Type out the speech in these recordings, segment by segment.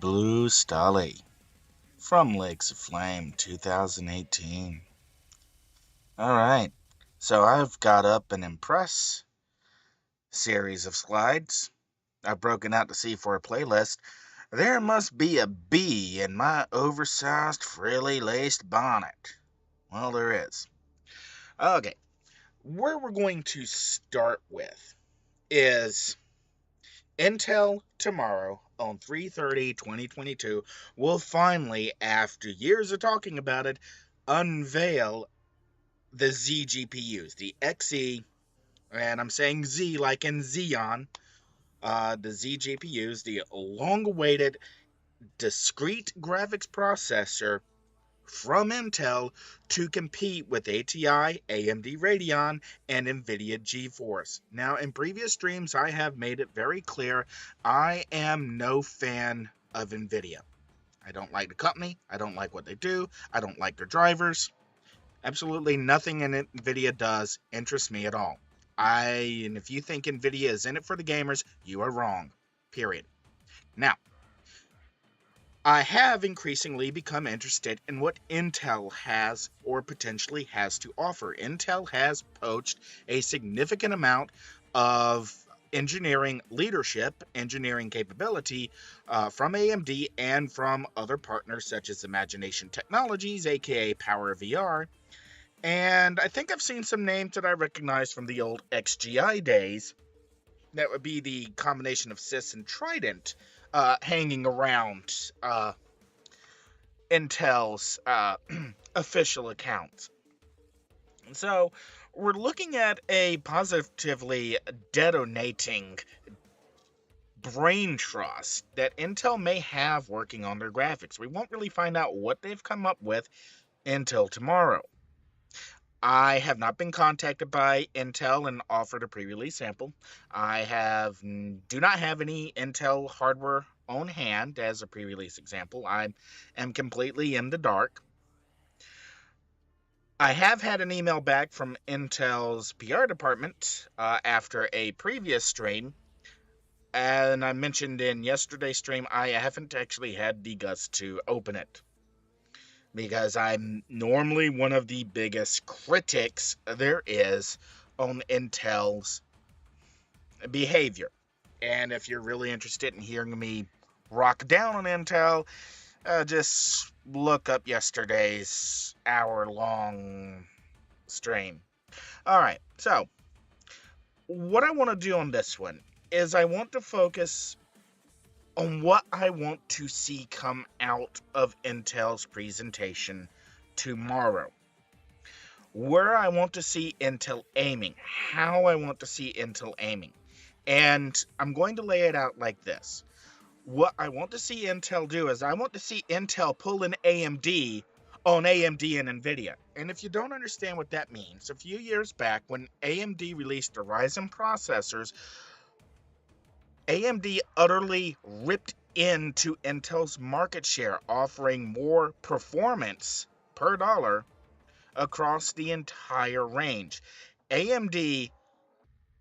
Blue Stolly from Lakes of Flame 2018. Alright, so I've got up an Impress series of slides. I've broken out the C4 playlist. There must be a bee in my oversized, frilly laced bonnet. Well, there is. Okay, where we're going to start with is Intel tomorrow on 3/30/2022 will finally, after years of talking about it, unveil the XeGPUs, the XE, and I'm saying Z like in Xeon, the XeGPUs, the long-awaited discrete graphics processor from Intel to compete with ATI, AMD Radeon, and Nvidia GeForce. Now, in previous streams, I have made it very clear I am no fan of Nvidia. I don't like the company. I don't like what they do. I don't like their drivers. Absolutely nothing in Nvidia does interest me at all. And if you think Nvidia is in it for the gamers, you are wrong. Period. Now, I have increasingly become interested in what Intel has or potentially has to offer. Intel has poached a significant amount of engineering leadership, engineering capability from AMD and from other partners such as Imagination Technologies, aka Power VR. And I think I've seen some names that I recognize from the old XGI days. That would be the combination of Sys and Trident hanging around Intel's official accounts. So we're looking at a positively detonating brain trust that Intel may have working on their graphics. We won't really find out what they've come up with until tomorrow. I have not been contacted by Intel and offered a pre-release sample. I do not have any Intel hardware on hand as a pre-release example. I am completely in the dark. I have had an email back from Intel's PR department after a previous stream. And I mentioned in yesterday's stream, I haven't actually had the guts to open it, because I'm normally one of the biggest critics there is on Intel's behavior. And if you're really interested in hearing me rock down on Intel, just look up yesterday's hour-long stream. Alright, so what I want to do on this one is I want to focus on what I want to see come out of Intel's presentation tomorrow. Where I want to see Intel aiming. How I want to see Intel aiming. And I'm going to lay it out like this. What I want to see Intel do is I want to see Intel pull in AMD on AMD and Nvidia. And if you don't understand what that means, a few years back when AMD released the Ryzen processors, AMD utterly ripped into Intel's market share, offering more performance per dollar across the entire range. AMD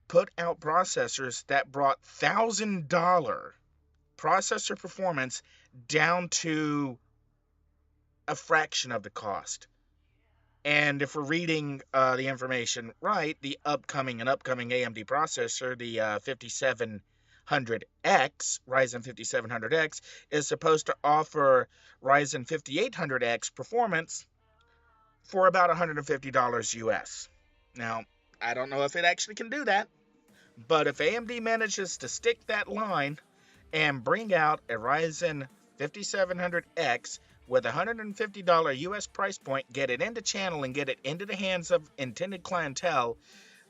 put out processors that brought $1,000 processor performance down to a fraction of the cost. And if we're reading the information right, the upcoming AMD processor, the 5700X, Ryzen 5700X, is supposed to offer Ryzen 5800X performance for about $150 US. Now, I don't know if it actually can do that, but if AMD manages to stick that line and bring out a Ryzen 5700X with $150 US price point, get it into channel and get it into the hands of intended clientele,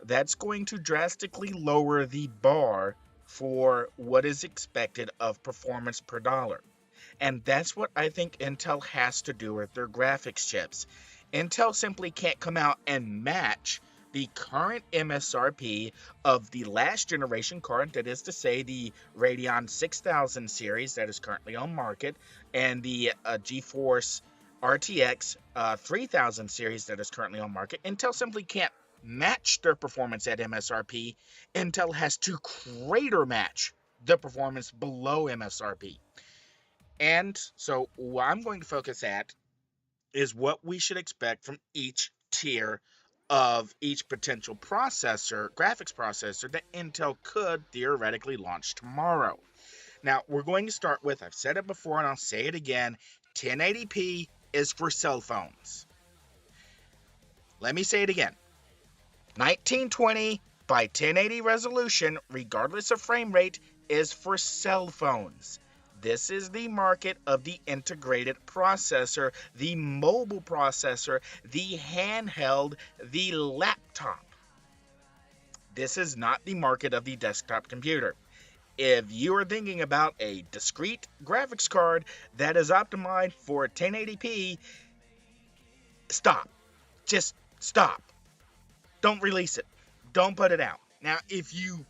that's going to drastically lower the bar for what is expected of performance per dollar. And that's what I think Intel has to do with their graphics chips. Intel simply can't come out and match the current MSRP of the last generation card, that is to say the Radeon 6000 series that is currently on market, and the GeForce RTX 3000 series that is currently on market. Intel simply can't match their performance at MSRP. Intel has to crater match the performance below MSRP. And so what I'm going to focus at is what we should expect from each tier of each potential processor, graphics processor, that Intel could theoretically launch tomorrow. Now, we're going to start with, I've said it before and I'll say it again, 1080p is for cell phones. Let me say it again. 1920 by 1080 resolution, regardless of frame rate, is for cell phones. This is the market of the integrated processor, the mobile processor, the handheld, the laptop. This is not the market of the desktop computer. If you are thinking about a discrete graphics card that is optimized for 1080p, stop. Just stop. Don't release it. Don't put it out. Now, if you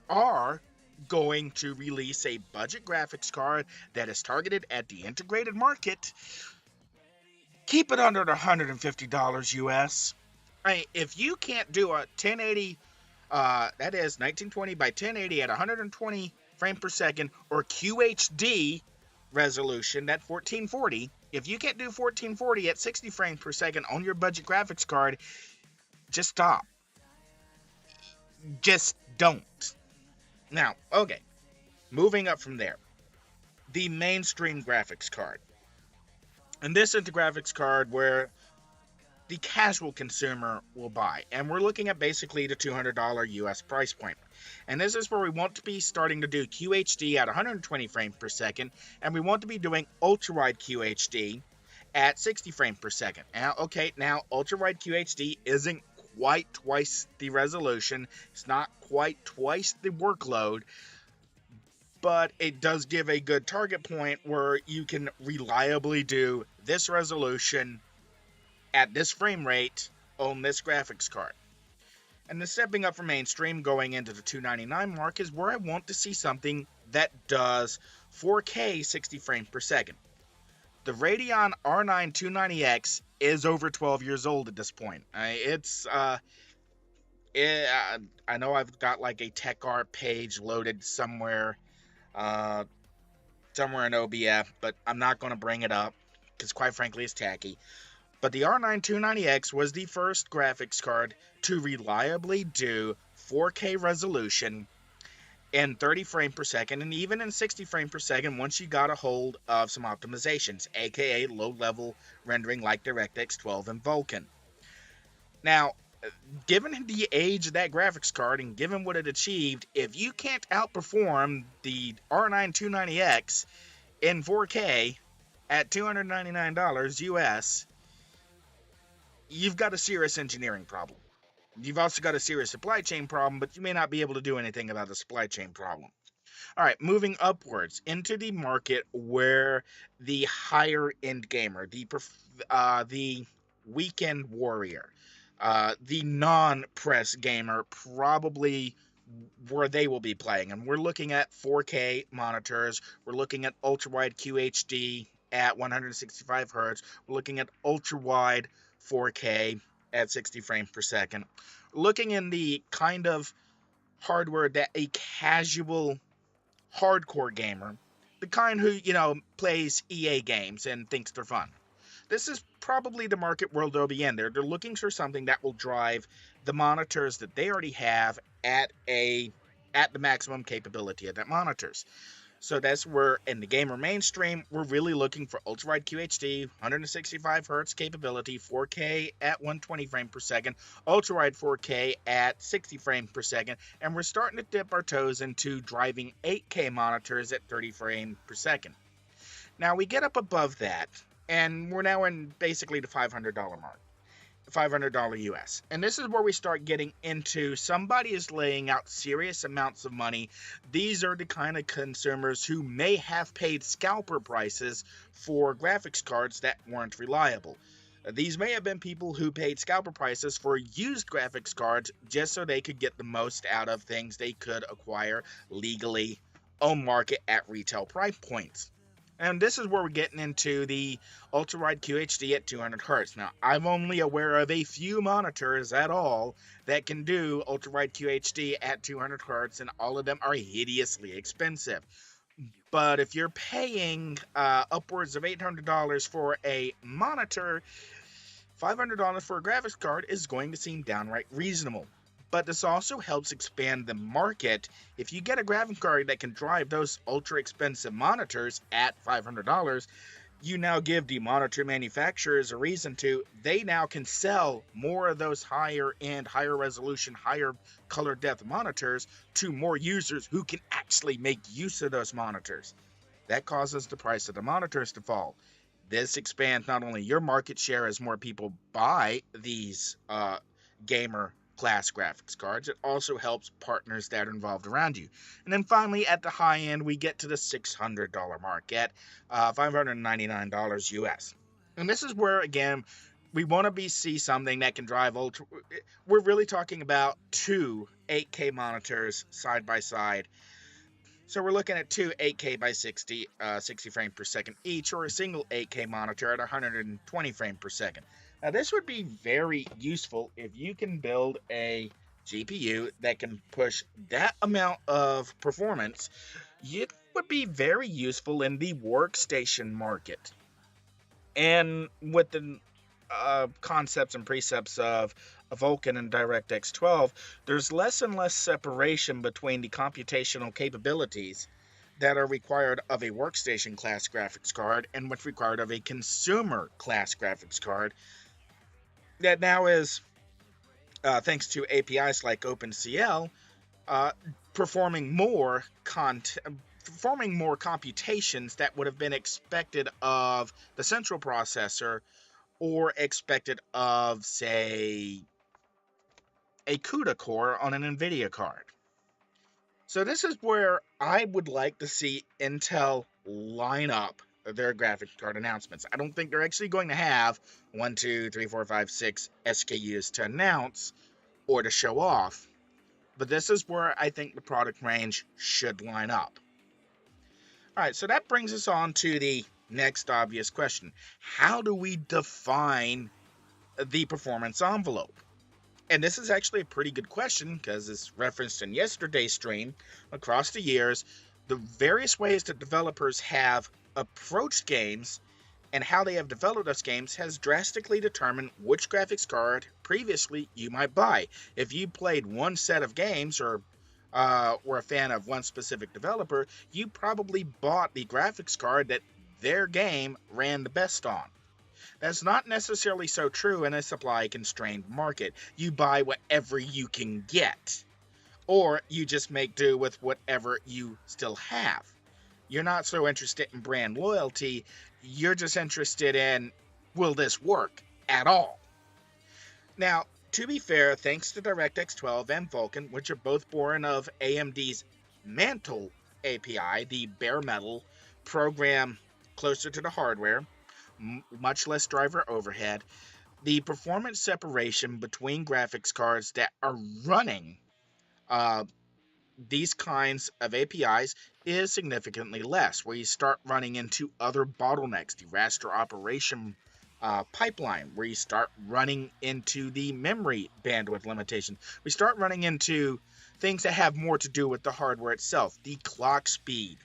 are going to release a budget graphics card that is targeted at the integrated market, keep it under the $150 US. If you can't do a 1080, that is 1920 by 1080 at 120 frame per second, or QHD resolution, that 1440, if you can't do 1440 at 60 frames per second on your budget graphics card, just stop. Just don't. Now, okay, moving up from there, the mainstream graphics card. And this is the graphics card where the casual consumer will buy. And we're looking at basically the $200 US price point. And this is where we want to be starting to do QHD at 120 frames per second, and we want to be doing ultra-wide QHD at 60 frames per second. Now, ultra-wide QHD isn't quite twice the resolution. It's not quite twice the workload, but it does give a good target point where you can reliably do this resolution at this frame rate on this graphics card. And the stepping up from mainstream going into the $299 mark is where I want to see something that does 4K 60 frames per second. The Radeon R9 290X is over 12 years old at this point. I know I've got like a TechArt page loaded somewhere in OBF, but I'm not going to bring it up because quite frankly it's tacky. But the R9 290X was the first graphics card to reliably do 4K resolution in 30 frames per second, and even in 60 frames per second once you got a hold of some optimizations, aka low-level rendering like DirectX 12 and Vulkan. Now, given the age of that graphics card and given what it achieved, if you can't outperform the R9 290X in 4K at $299 US, you've got a serious engineering problem. You've also got a serious supply chain problem, but you may not be able to do anything about the supply chain problem. All right, moving upwards into the market where the higher end gamer, the weekend warrior, the non-press gamer, probably where they will be playing. And we're looking at 4K monitors. We're looking at ultra-wide QHD at 165 hertz. We're looking at ultra-wide 4K at 60 frames per second. Looking in the kind of hardware that a casual hardcore gamer, the kind who, plays EA games and thinks they're fun. This is probably the market where they'll be in. They're looking for something that will drive the monitors that they already have at the maximum capability of that monitors. So that's where, in the gamer mainstream, we're really looking for ultra-wide QHD, 165 hertz capability, 4K at 120 frames per second, ultra-wide 4K at 60 frames per second, and we're starting to dip our toes into driving 8K monitors at 30 frames per second. Now we get up above that, and we're now in basically the $500 mark. $500 US. And this is where we start getting into somebody is laying out serious amounts of money. These are the kind of consumers who may have paid scalper prices for graphics cards that weren't reliable. These may have been people who paid scalper prices for used graphics cards just so they could get the most out of things they could acquire legally on market at retail price points. And this is where we're getting into the ultra-wide QHD at 200 Hz. Now, I'm only aware of a few monitors at all that can do ultra-wide QHD at 200 Hz, and all of them are hideously expensive. But if you're paying upwards of $800 for a monitor, $500 for a graphics card is going to seem downright reasonable. But this also helps expand the market. If you get a graphics card that can drive those ultra expensive monitors at $500, you now give the monitor manufacturers a reason to. They now can sell more of those higher end, higher resolution, higher color depth monitors to more users who can actually make use of those monitors. That causes the price of the monitors to fall. This expands not only your market share as more people buy these gamer class graphics cards, it also helps partners that are involved around you. And then finally, at the high end, we get to the $600 mark at $599 US. And this is where, again, we want to see something that can drive ultra. We're really talking about two 8K monitors side by side. So we're looking at two 8K by 60 frames per second each, or a single 8K monitor at 120 frames per second. Now this would be very useful if you can build a GPU that can push that amount of performance. It would be very useful in the workstation market. And with the concepts and precepts of Vulkan and DirectX 12, there's less and less separation between the computational capabilities that are required of a workstation class graphics card and what's required of a consumer class graphics card. That now is, thanks to APIs like OpenCL, performing more computations that would have been expected of the central processor or expected of, say, a CUDA core on an Nvidia card. So this is where I would like to see Intel line up their graphics card announcements. I don't think they're actually going to have 1, 2, 3, 4, 5, 6 SKUs to announce or to show off, but this is where I think the product range should line up. All right, so that brings us on to the next obvious question. How do we define the performance envelope? And this is actually a pretty good question because it's referenced in yesterday's stream. Across the years, the various ways that developers have approached games and how they have developed those games has drastically determined which graphics card previously you might buy. If you played one set of games or were a fan of one specific developer, you probably bought the graphics card that their game ran the best on. That's not necessarily so true in a supply-constrained market. You buy whatever you can get, or you just make do with whatever you still have. You're not so interested in brand loyalty, you're just interested in, will this work at all? Now, to be fair, thanks to DirectX 12 and Vulkan, which are both born of AMD's Mantle API, the bare metal program closer to the hardware, much less driver overhead, the performance separation between graphics cards that are running these kinds of APIs is significantly less, where you start running into other bottlenecks, the raster operation pipeline, where you start running into the memory bandwidth limitation. We start running into things that have more to do with the hardware itself, the clock speed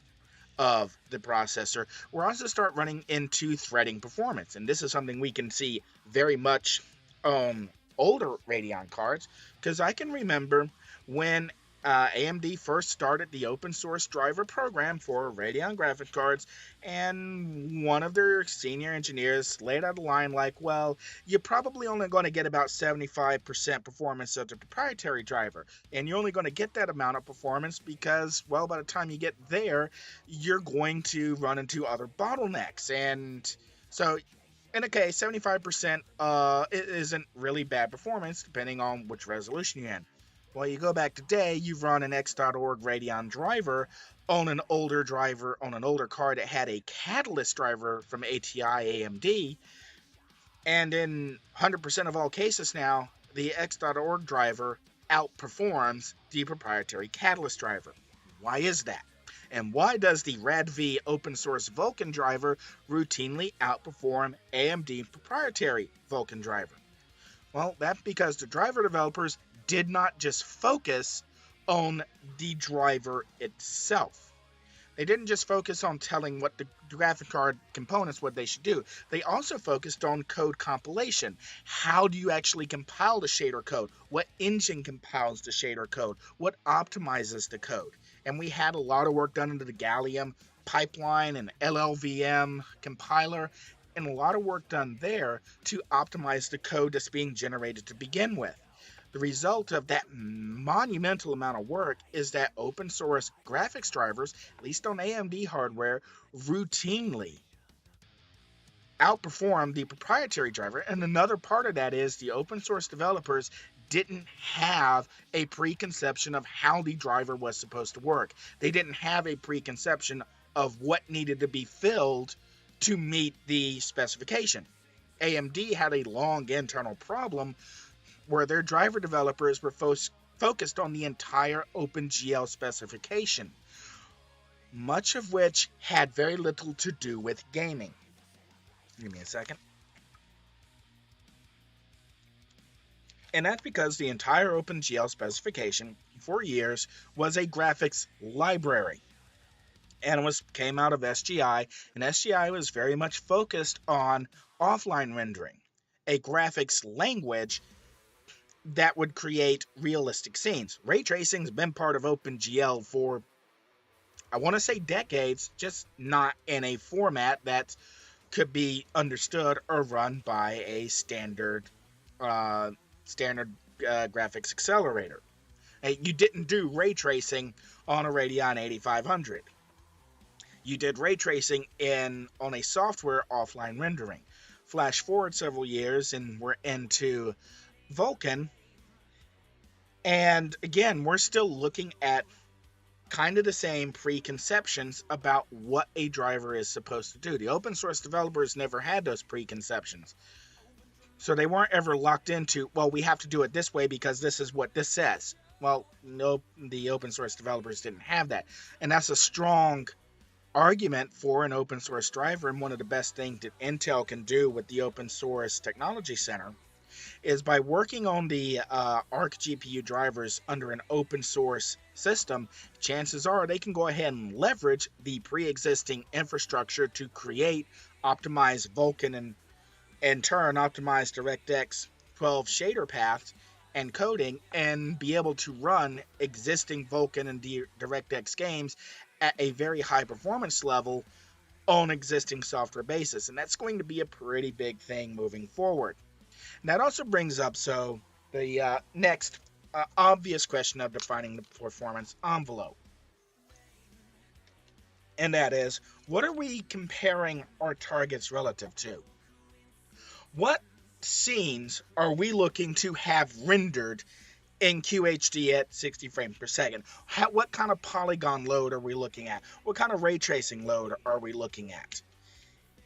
of the processor. We're also start running into threading performance, and this is something we can see very much on older Radeon cards, because I can remember when AMD first started the open source driver program for Radeon graphics cards, and one of their senior engineers laid out a line like, well, you're probably only going to get about 75% performance of the proprietary driver, and you're only going to get that amount of performance because, well, by the time you get there, you're going to run into other bottlenecks. And so, in a case, 75% it isn't really bad performance depending on which resolution you're in. Well, you go back today, you run an X.org Radeon driver on an older card that had a Catalyst driver from ATI AMD, and in 100% of all cases now, the X.org driver outperforms the proprietary Catalyst driver. Why is that? And why does the RADV open source Vulkan driver routinely outperform AMD proprietary Vulkan driver? Well, that's because the driver developers did not just focus on the driver itself. They didn't just focus on telling what the graphic card components what they should do. They also focused on code compilation. How do you actually compile the shader code? What engine compiles the shader code? What optimizes the code? And we had a lot of work done into the Gallium pipeline and LLVM compiler, and a lot of work done there to optimize the code that's being generated to begin with. The result of that monumental amount of work is that open source graphics drivers, at least on AMD hardware, routinely outperform the proprietary driver. And another part of that is the open source developers didn't have a preconception of how the driver was supposed to work. They didn't have a preconception of what needed to be filled to meet the specification. AMD had a long internal problem where their driver developers were focused on the entire OpenGL specification, much of which had very little to do with gaming. Give me a second. And that's because the entire OpenGL specification for years was a graphics library. And it came out of SGI, and SGI was very much focused on offline rendering, a graphics language that would create realistic scenes. Ray tracing's been part of OpenGL for, I want to say decades, just not in a format that could be understood or run by a standard graphics accelerator. You didn't do ray tracing on a Radeon 8500. You did ray tracing on a software offline rendering. Flash forward several years and we're into Vulkan, and again, we're still looking at kind of the same preconceptions about what a driver is supposed to do. The open source developers never had those preconceptions, so they weren't ever locked into, well, we have to do it this way because this is what this says. Well, no, the open source developers didn't have that, and that's a strong argument for an open source driver. And one of the best things that Intel can do with the Open Source Technology Center is by working on the Arc GPU drivers under an open source system, chances are they can go ahead and leverage the pre-existing infrastructure to create optimized Vulkan and in turn optimize DirectX 12 shader paths and coding, and be able to run existing Vulkan and DirectX games at a very high performance level on existing software basis. And that's going to be a pretty big thing moving forward. And that also brings up the next obvious question of defining the performance envelope. And that is, what are we comparing our targets relative to? What scenes are we looking to have rendered in QHD at 60 frames per second? What kind of polygon load are we looking at? What kind of ray tracing load are we looking at?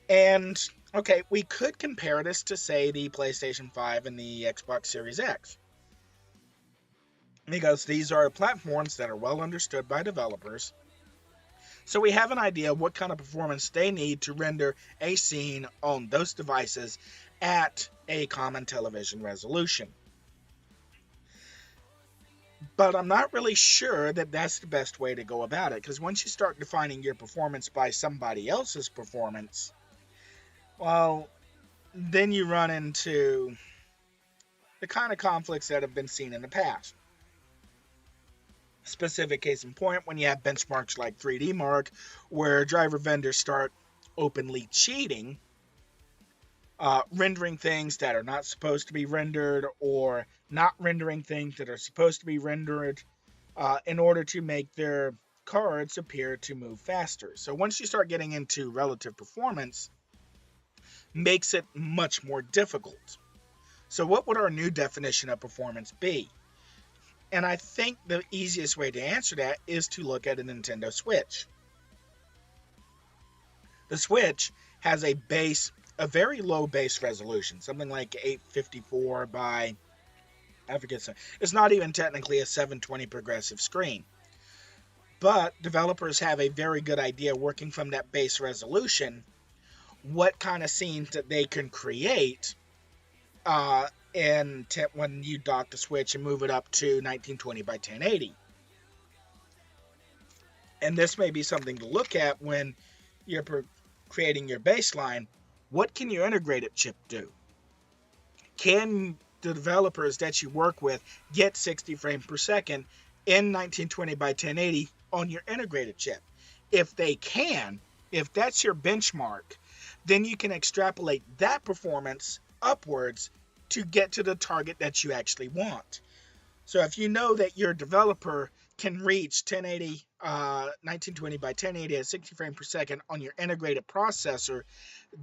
And, okay, we could compare this to, say, the PlayStation 5 and the Xbox Series X, because these are platforms that are well understood by developers. So we have an idea of what kind of performance they need to render a scene on those devices at a common television resolution. But I'm not really sure that that's the best way to go about it, because once you start defining your performance by somebody else's performance, well, then you run into the kind of conflicts that have been seen in the past. Specific case in point, when you have benchmarks like 3D Mark, where driver vendors start openly cheating, rendering things that are not supposed to be rendered, or not rendering things that are supposed to be rendered, in order to make their cards appear to move faster. So once you start getting into relative performance, makes it much more difficult. So what would our new definition of performance be? And I think the easiest way to answer that is to look at a Nintendo Switch. The Switch has a very low base resolution, something like 854 by, I forget, it's not even technically a 720 progressive screen. But developers have a very good idea, working from that base resolution, what kind of scenes that they can create when you dock the Switch and move it up to 1920 by 1080. And this may be something to look at when you're creating your baseline. What can your integrated chip do? Can the developers that you work with get 60 frames per second in 1920 by 1080 on your integrated chip? If they can, if that's your benchmark, then you can extrapolate that performance upwards to get to the target that you actually want. So if you know that your developer can reach 1080, 1920 by 1080 at 60 frames per second on your integrated processor,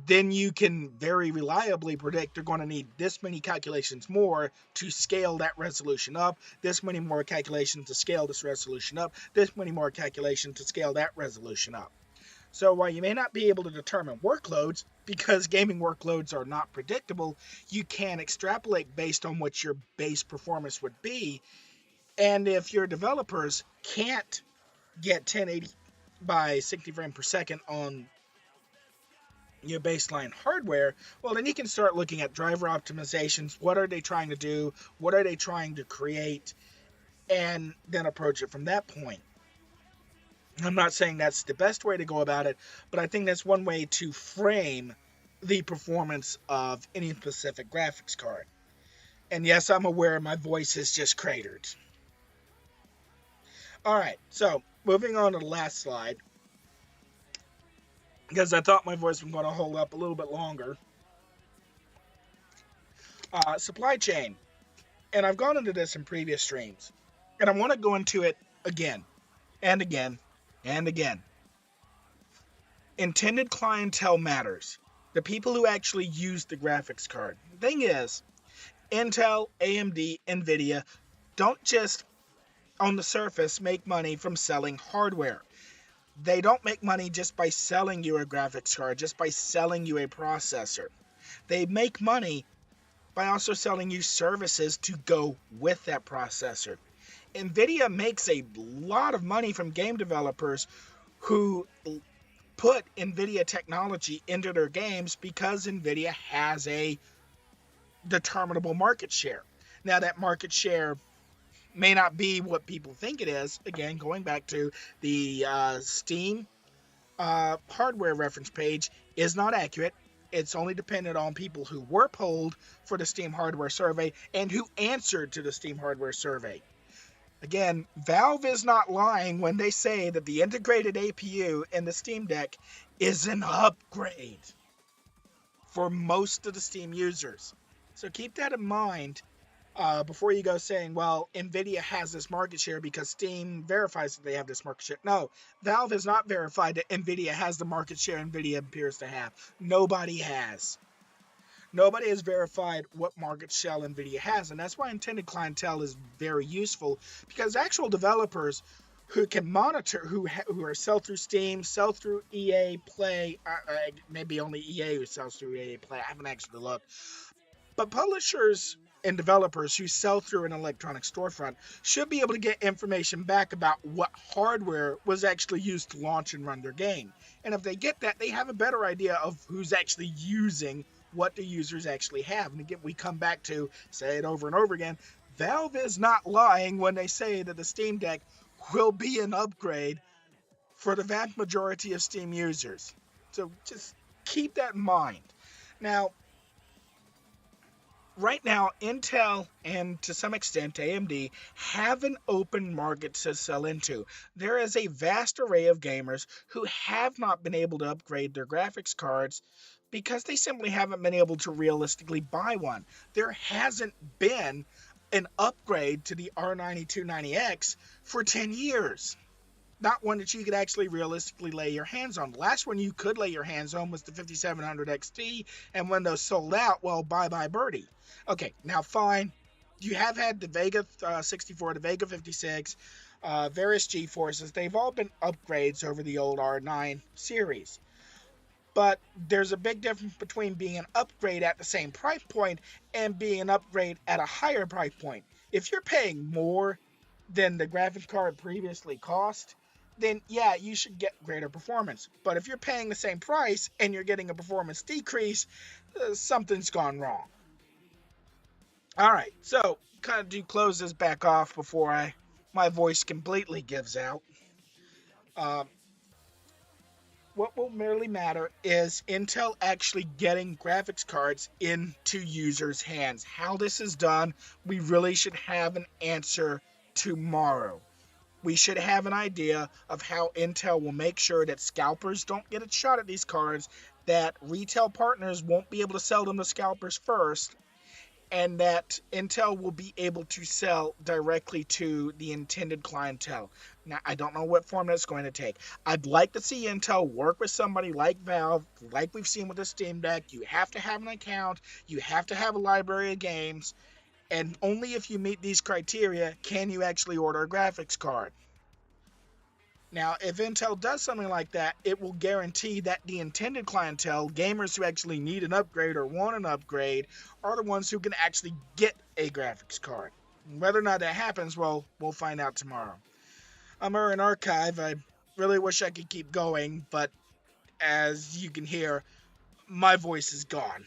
then you can very reliably predict they're going to need this many calculations more to scale that resolution up, this many more calculations to scale this resolution up, this many more calculations to scale that resolution up. So while you may not be able to determine workloads, because gaming workloads are not predictable, you can extrapolate based on what your base performance would be. And if your developers can't get 1080 by 60 frames per second on your baseline hardware, well, then you can start looking at driver optimizations. What are they trying to do? What are they trying to create? And then approach it from that point. I'm not saying that's the best way to go about it, but I think that's one way to frame the performance of any specific graphics card. And yes, I'm aware my voice is just cratered. All right, so moving on to the last slide, because I thought my voice was going to hold up a little bit longer. Supply chain. And I've gone into this in previous streams, and I want to go into it again and again and again. Intended clientele matters. The people who actually use the graphics card. The thing is, Intel, AMD, Nvidia don't just, on the surface, make money from selling hardware. They don't make money just by selling you a graphics card, just by selling you a processor. They make money by also selling you services to go with that processor. Nvidia makes a lot of money from game developers who put Nvidia technology into their games because Nvidia has a determinable market share. Now, that market share may not be what people think it is. Again, going back to the Steam hardware reference page is not accurate. It's only dependent on people who were polled for the Steam hardware survey and who answered to the Steam hardware survey. Again, Valve is not lying when they say that the integrated APU in the Steam Deck is an upgrade for most of the Steam users. So keep that in mind before you go saying, well, Nvidia has this market share because Steam verifies that they have this market share. No, Valve has not verified that Nvidia has the market share Nvidia appears to have. Nobody has. Nobody has verified what market share Nvidia has, and that's why intended clientele is very useful, because actual developers who can monitor, who are sell through Steam, sell through EA Play, maybe only EA who sells through EA Play. I haven't actually looked. But publishers and developers who sell through an electronic storefront should be able to get information back about what hardware was actually used to launch and run their game. And if they get that, they have a better idea of who's actually using what the users actually have. And again, we come back to say it over and over again. Valve is not lying when they say that the Steam Deck will be an upgrade for the vast majority of Steam users. So just keep that in mind. Now, right now, Intel and to some extent AMD have an open market to sell into. There is a vast array of gamers who have not been able to upgrade their graphics cards because they simply haven't been able to realistically buy one. There hasn't been an upgrade to the R9290X for 10 years. Not one that you could actually realistically lay your hands on. The last one you could lay your hands on was the 5700 XT, and when those sold out, well, bye-bye birdie. Okay, now fine. You have had the Vega 64, the Vega 56, various GeForces. They've all been upgrades over the old R9 series. But there's a big difference between being an upgrade at the same price point and being an upgrade at a higher price point. If you're paying more than the graphics card previously cost, then yeah, you should get greater performance. But if you're paying the same price and you're getting a performance decrease, something's gone wrong. All right, so kind of do close this back off before my voice completely gives out. Um, what will merely matter is Intel actually getting graphics cards into users' hands. How this is done, we really should have an answer tomorrow. We should have an idea of how Intel will make sure that scalpers don't get a shot at these cards, that retail partners won't be able to sell them to scalpers first, and that Intel will be able to sell directly to the intended clientele. Now, I don't know what form that's going to take. I'd like to see Intel work with somebody like Valve, like we've seen with the Steam Deck. You have to have an account, you have to have a library of games, and only if you meet these criteria can you actually order a graphics card. Now, if Intel does something like that, it will guarantee that the intended clientele, gamers who actually need an upgrade or want an upgrade, are the ones who can actually get a graphics card. Whether or not that happens, well, we'll find out tomorrow. I'm Aurian Archive. I really wish I could keep going, but as you can hear, my voice is gone.